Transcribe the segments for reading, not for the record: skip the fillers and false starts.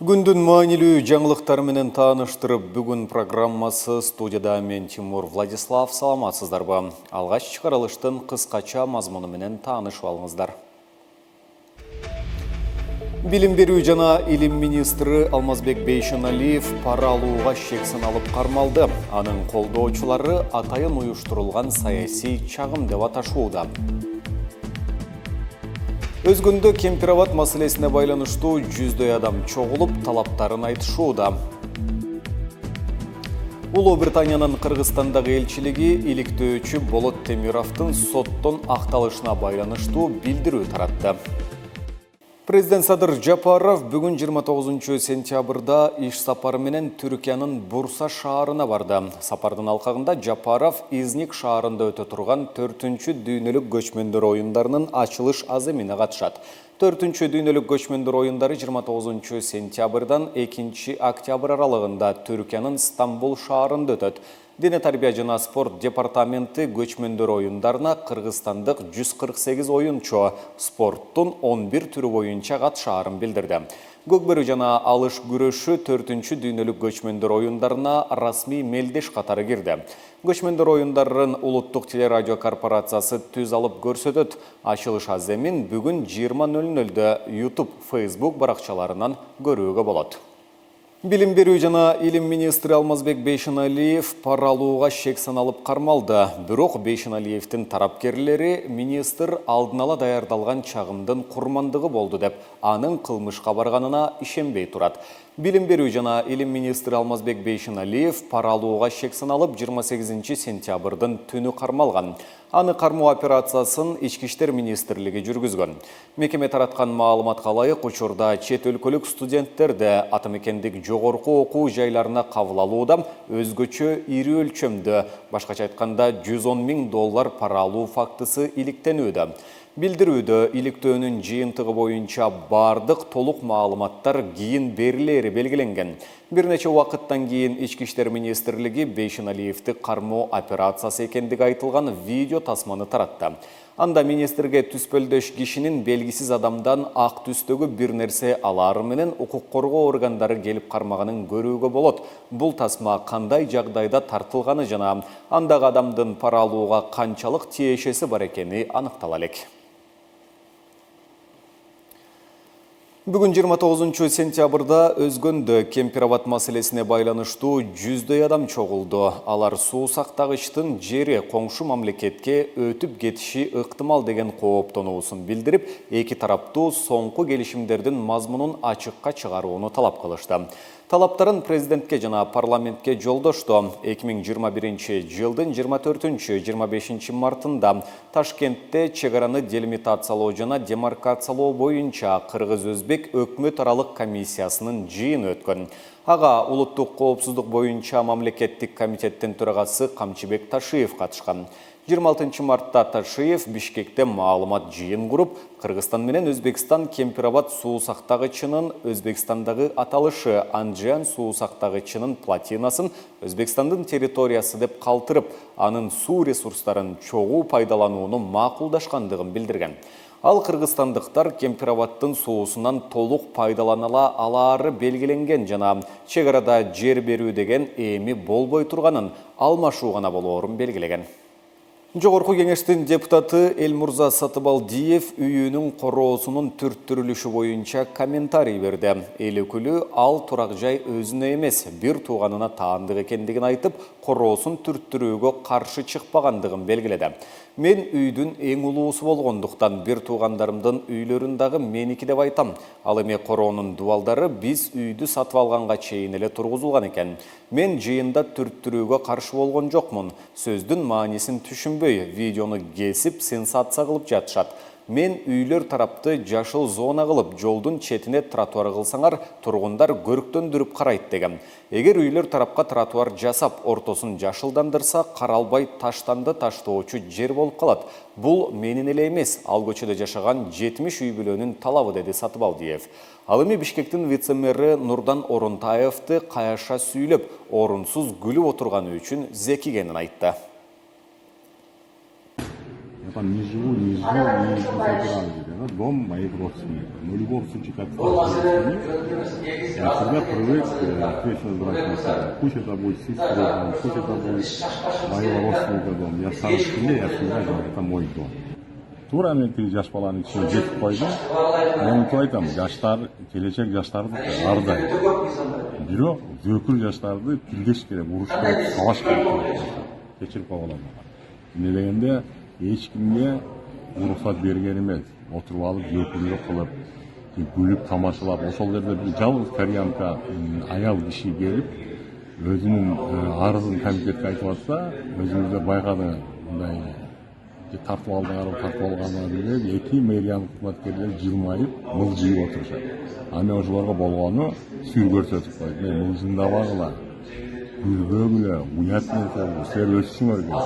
Күндүн маанилүү жаңылыктары менен тааныштырып, бүгүн программасы студияда мен Тимур Владислав. Саламатсыздарбы? Алгач чыгарылыштын кыскача мазмуну менен таанышып алыңыздар. Билим берүү жана илим министри Алмазбек Бейшеналиев пара алууга шексин алып кармалды. Анын колдоочулары атайын уюштурулган саясий чагым деп аташууда. Өзгүндө Кемпир-Абад маселесине байланыштуу жүздөй адам чогулуп, талаптарын айтышууда. Улуу Британиянын Кыргызстандагы элчилиги иликтөөчү Болот Темировдун соттон акталышына байланыштуу билдирүү таратты. Президент Садыр Жапаров бүгүн 29 сентябрда иш сапары менен Түркиянын Бурса шаарына барды. Сапардын алкагында Жапаров Изник шаарында өтө турган 4-чү дүйнөлүк көчмөндөр оюндарынын ачылыш аземине катышат. 4-чү дүйнөлүк көчмөндөр оюндары 29 сентябрдан 2 октябрь аралыгында Түркиянын Стамбул шаарында өтөт. Дене тарбия жана спорт департаменти көчмөндөр оюндарына кыргызстандык 148 оюнчу спорттун 11 түрү боюнча катышаарын билдирди. Көкбөрү жана алыш күрөшү 4-чү дүйнөлүк көчмөндөр оюндарына расмий мелдеш катары кирди. Көчмөндөр оюндарын улуттук телерадио корпорациясы түз алып көрсөтөт. Ачылыш аземин бүгүн 20:00-дө YouTube, Facebook баракчаларынан көрүүгө болот. Билим берүү жана илим министри Алмазбек Бейшеналиев пара алууга шексин алып кармалды. Бирок Бейшеналиевдин тарапкерлери министр алдын ала даярдалган чагымдын курмандыгы болду деп, анын кылмышка барганына ишенбей турат. Билим берүү жана илим министри Алмазбек Бейшеналиев пара алууга шексин алып 28 сентябрдын түнү кармалган. Аны кармоо операциясын Ички иштер министрлиги жүргүзгөн. Мекеме тараткан маалыматка ылайык, учурда чет өлкөлүк студенттерди атамекендик жогорку окуу жайларына кабыл алууда өзгөчө ири өлчөмдө, башкача айтканда $110,000 пара алуу фактысы иликтенүүдө. Билдирүүдө иликтөөнүн жыйынтыгы боюнча бардык толук маалыматтар кийин берилери белгиленген. Бир нече убакыттан кийин Ички иштер министрлиги Бейшеналиевди кармоо операциясы экендиги айтылган видео тасманы таратты. Анда министрге түспөлдөш кишинин белгисиз адамдан ак түстөгү бир нерсе алары менен укук коргоо органдары келип кармаганын көрүүгө болот. Бул тасма кандай жагдайда тартылганы жана андагы адамдын пара алууга канчалык тиешеси бар экени аныктала элек. Бүгүн 29 сентябрда өзгөндө Кемпир-Абад маселесине байланыштуу жүздөй адам чогулду. Алар суу сактагычтын жери коңшу мамлекетке өтүп кетиши ыктымал деген кооптонуусун билдирип, эки тараптуу соңку келишимдердин мазмунун ачыкка чыгарууну талап кылышты. Талаптарын президентке жана парламентке жолдошту. 2021 жылдын 24-25 мартында Ташкентте чегараны делимитациялоо жана демаркациялоо боюнча Кыргыз-Өзбек өкмөт аралык комиссиясынын жыйыны өткөн. Ага улуттук коопсуздук боюнча мамлекеттик комитеттин төрагасы Камчыбек Ташиев катышкан. 26 мартта Ташиев Бишкекте маалымат жыйын куруп, Кыргызстан менен Өзбекстан Кемпир-Абад суу сактагычынын Өзбекстандагы аталышы Анжиан суу сактагычынын плотинасын Өзбекстандын территориясы деп калтырып, анын суу ресурстарын чогуу пайдаланууну макулдашкандыгын билдирген. Ал кыргызстандыктар Кемпир-Абадтын суусунан толук пайдалана алары белгиленген жана чегарада жер берүү деген эми болбой турганын, алмашуу гана болоорун белгилеген. Жогорку кеңештин депутаты Элмурза Сатыбалдиев үйүнүн короосунун түрттүрүлүшү боюнча комментарий берди. Эл өкүлү ал турак жай өзүнө эмес, бир тууганына таандык экендигин айтып, короосун түрттүрүүгө каршы чыкпагандыгын белгиледи. Мен үйдүн эң улуусу болгондуктан бир туугандарымдын үйлөрүн дагы меники деп айтам. Ал эми короонун дубалдары биз үйдү сатып алганга чейин эле тургузулган экен. Мен жыйында түрттүрүүгө каршы болгон жокмун. Сөздүн маанисин түшүнбөй, видеону кесип сенсация кылып жатышат. Мен үйлөр тарапты жашыл зона кылып, жолдун четине тротуар кылсаңар, тургундар көрктөндүрүп карайт дегем. Эгер үйлөр тарапка тротуар жасап, ортосун жашылдандырса, каралбай таштанды таштоочу жер болуп калат. Бул менин эле эмес, ал көчөдө жашаган 70 үй бүлөнүн талабы, деди Сатыбалдиев. Ал эми Бишкектин вице-мэри Нурдан Орунтаевди каяша сүйлөп, орунсуз күлүп отурганы үчүн зекигенин айтты. Я там не живу, не собираюсь. Это дом моих родственников. Но любого случая, как я всегда привык ответственно брать на себя. Пусть это будет сестра дом, пусть это будет моего родственника дом. Я сам в семье, я всегда говорю, это мой дом. Тура мен тиги жаш баланын ичине жетип койдум. Мен мынтип айтам, жаштар, келечек жаштарды ардайт. Бирок зөөкүр жаштарды тилдеш керек, урушпай, сабаш керек. Кечирип койгула. Эмне дегенде эч кимге уруксат берген эмес. Отуруп алып, зөөкүрлүк кылып, күлүп тамашалап, ошол жерде бир жалгыз кореянка аял киши келип, өзүнүн арызын комитетке айтып атса, өзүбүздө байкады мындай тартып алганын билбейм, эки мэриянын кызматкерлери жылмайып, мылжыйып отурушат. Аны ошолорго болгону сүйүр көрсөтүп койду. Мен мылжыңдабагыла, күлбөгүлө, уят нерсе, силер өсүңөр деп.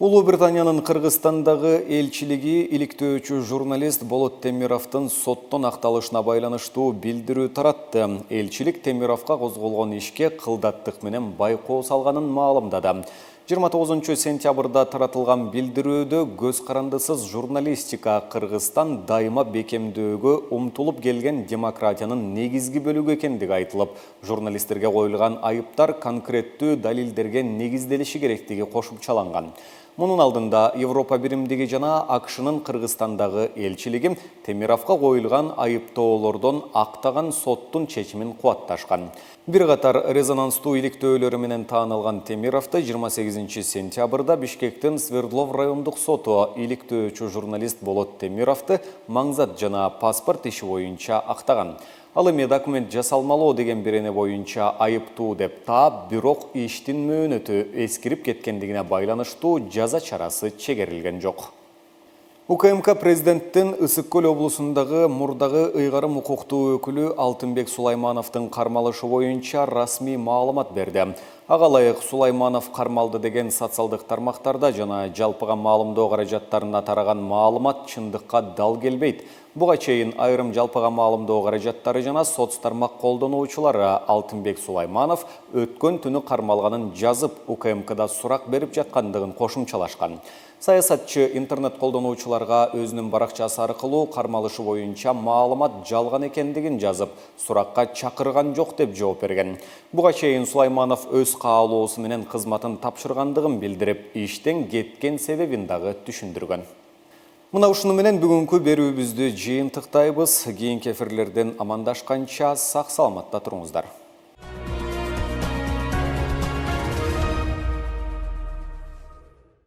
Улуу Британиянын Кыргызстандагы элчилиги иликтөөчү журналист Болот Темировдун соттон акталышына байланыштуу билдирүү таратты. Элчилик Темировго козголгон ишке кылдаттык менен байкоо салганын маалымдады. 29 сентябрда таратылган билдирүүдө көз карандысыз журналистика Кыргызстан дайыма бекемдөөгө умтулуп келген демократиянын негизги бөлүгү экендиги айтылып, журналисттерге коюлган айыптар конкреттүү далилдерге негизделиши керектиги кошумчаланган. Мунун алдында Европа биримдиги жана АКШнын Кыргызстандагы элчилиги Темировго коюлган айыптоолордон актаган соттун чечимин кубатташкан. Бир катар резонанстуу иликтөөлөрү менен таанылган Темировду 28 сентябрда Бишкектин Свердлов райондук соту иликтөөчү журналист Болот Темировду маңзат жана паспорт иши боюнча актаган. Ал эми документ жасалмалоо деген берене боюнча айыптуу деп таап, бирок иштин мөөнөтү эскирип кеткендигине байланыштуу жаза чарасы чегерилген жок. УКМК президенттин Ысык Көл облусундагы мурдагы ыйгарым укуктуу өкүлү Алтынбек Сулаймановдун кармалышы боюнча расмий маалымат берди. Ага ылайык Сулайманов кармалды деген социалдык тармактарда жана жалпыга маалымдоо каражаттарына тараган маалымат чындыкка дал келбейт. Буга чейин айрым жалпыга маалымдоо каражаттары жана соц тармак колдонуучулары Алтынбек Сулайманов өткөн түнү кармалганын жазып, УКМКда сурак берип жаткандыгын кошумчалашкан. Саясатчы интернет колдонуучуларга өзүнүн баракчасы аркылуу кармалышы боюнча маалымат жалган экендигин жазып, суракка чакырган жок деп жооп берген. Буга чейин Сулайманов өз каалоосу менен кызматын тапшыргандыгын билдирип, иштен кеткен себебин дагы түшүндүргөн. Мына ушуну менен бүгүнкү берүүбүздү жыйынтыктайбыз. Кийинки эфирлерден амандашканча сак саламатта туруңуздар.